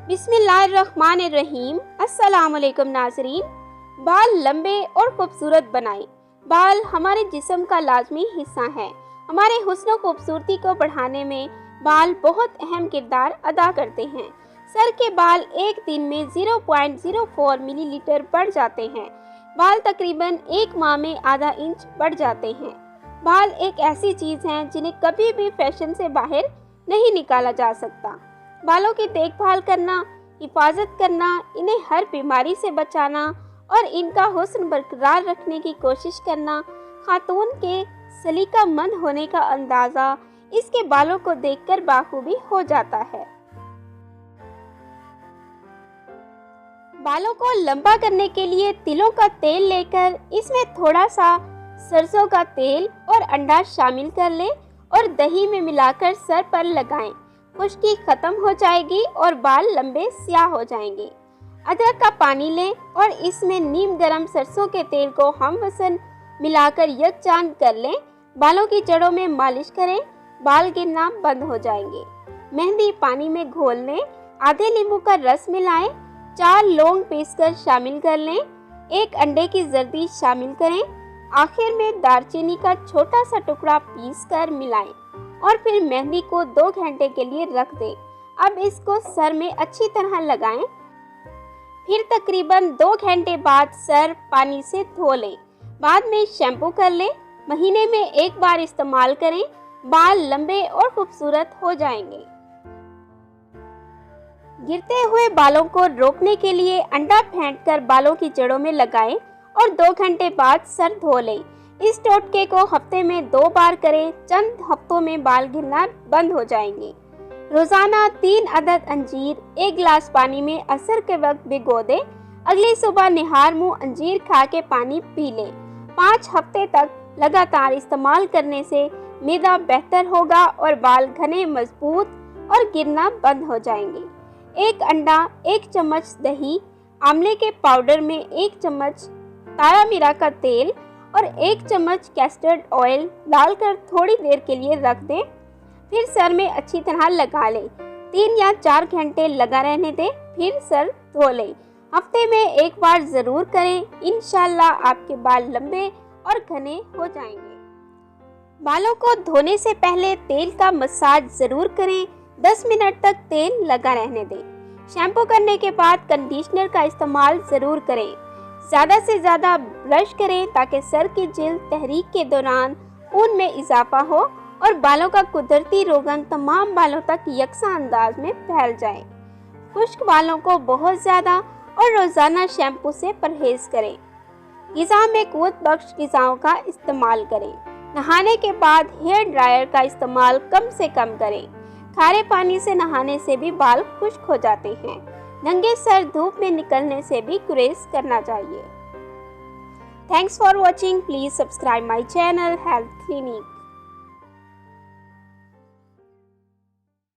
बिस्मिल्लाहिर्रहमानिर्रहीम। अस्सलाम वालेकुम नाज़रीन। बाल लंबे और खूबसूरत बनाएं। बाल हमारे जिस्म का लाजमी हिस्सा है। हमारे हुस्न खूबसूरती को बढ़ाने में बाल बहुत अहम किरदार अदा करते हैं। सर के बाल एक दिन में 0.04 मिलीलीटर बढ़ जाते हैं। बाल तकरीबन एक माह में आधा इंच बढ़ जाते हैं। बाल एक ऐसी चीज़ हैं जिन्हें कभी भी फैशन से बाहर नहीं निकाला जा सकता। बालों की देखभाल करना, हिफाजत करना, इन्हें हर बीमारी से बचाना और इनका हुस्न बरकरार रखने की कोशिश करना खातून के सलीकामंद होने का अंदाज़ा इसके बालों को देखकर बाखूबी हो जाता है। बालों को लंबा करने के लिए तिलों का तेल लेकर इसमें थोड़ा सा सरसों का तेल और अंडा शामिल कर लें और दही में मिलाकर सर पर लगाएं। खुश्की खत्म हो जाएगी और बाल लंबे स्याह हो जाएंगे। अदरक का पानी लें और इसमें नीम गरम सरसों के तेल को हम वसन मिलाकर यकजान कर लें। बालों की जड़ों में मालिश करें, बाल गिरना बंद हो जाएंगे। मेहंदी पानी में घोल लें, आधे नींबू का रस मिलाएं, 4 लौंग पीसकर शामिल कर लें, 1 अंडे की जर्दी शामिल करें, आखिर में दालचीनी का छोटा सा टुकड़ा पीस कर मिलाएं और फिर मेहंदी को 2 घंटे के लिए रख दें। अब इसको सर में अच्छी तरह लगाएं। फिर तकरीबन 2 घंटे बाद सर पानी से धो लें। बाद में शैम्पू कर लें। महीने में एक बार इस्तेमाल करें। बाल लंबे और खूबसूरत हो जाएंगे। गिरते हुए बालों को रोकने के लिए अंडा फेंटकर बालों की जड़ों में लगाएं और 2 घंटे बाद सर धो लें। इस टोटके को हफ्ते में 2 बार करें। चंद हफ्तों में बाल गिरना बंद हो जाएंगे। रोजाना 3 अदद अंजीर 1 गिलास पानी में असर के वक्त भिगो दें। अगली सुबह निहार मुंह अंजीर खा के पानी पी लें। 5 हफ्ते तक लगातार इस्तेमाल करने से मैदा बेहतर होगा और बाल घने, मजबूत और गिरना बंद हो जाएंगे। 1 अंडा, 1 चम्मच दही, आंवले के पाउडर में 1 चम्मच तारा मीरा का तेल और 1 चम्मच कैस्टर्ड ऑयल डालकर थोड़ी देर के लिए रख दें। फिर सर में अच्छी तरह लगा लें। 3 या 4 घंटे लगा रहने दें, फिर सर धो लें। हफ्ते में एक बार ज़रूर करें। इंशाल्लाह आपके बाल लंबे और घने हो जाएंगे। बालों को धोने से पहले तेल का मसाज ज़रूर करें। 10 मिनट तक तेल लगा रहने दें। शैम्पू करने के बाद कंडीशनर का इस्तेमाल ज़रूर करें। ज़्यादा से ज़्यादा ब्रश करें ताकि सर की जिल्द तहरीक के दौरान खून में इजाफा हो और बालों का कुदरती रोगन तमाम बालों तक यकसा अंदाज में फैल जाए। खुश्क बालों को बहुत ज़्यादा और रोज़ाना शैम्पू से परहेज़ करें। ग़िज़ा में क़ुव्वत बख्श ग़िज़ाओं का इस्तेमाल करें। नहाने के बाद हेयर ड्रायर का इस्तेमाल कम से कम करें। खारे पानी से नहाने से भी बाल खुश्क हो जाते हैं। नंगे सर धूप में निकलने से भी गुरेज करना चाहिए। Thanks for watching. Please subscribe my channel health clinic.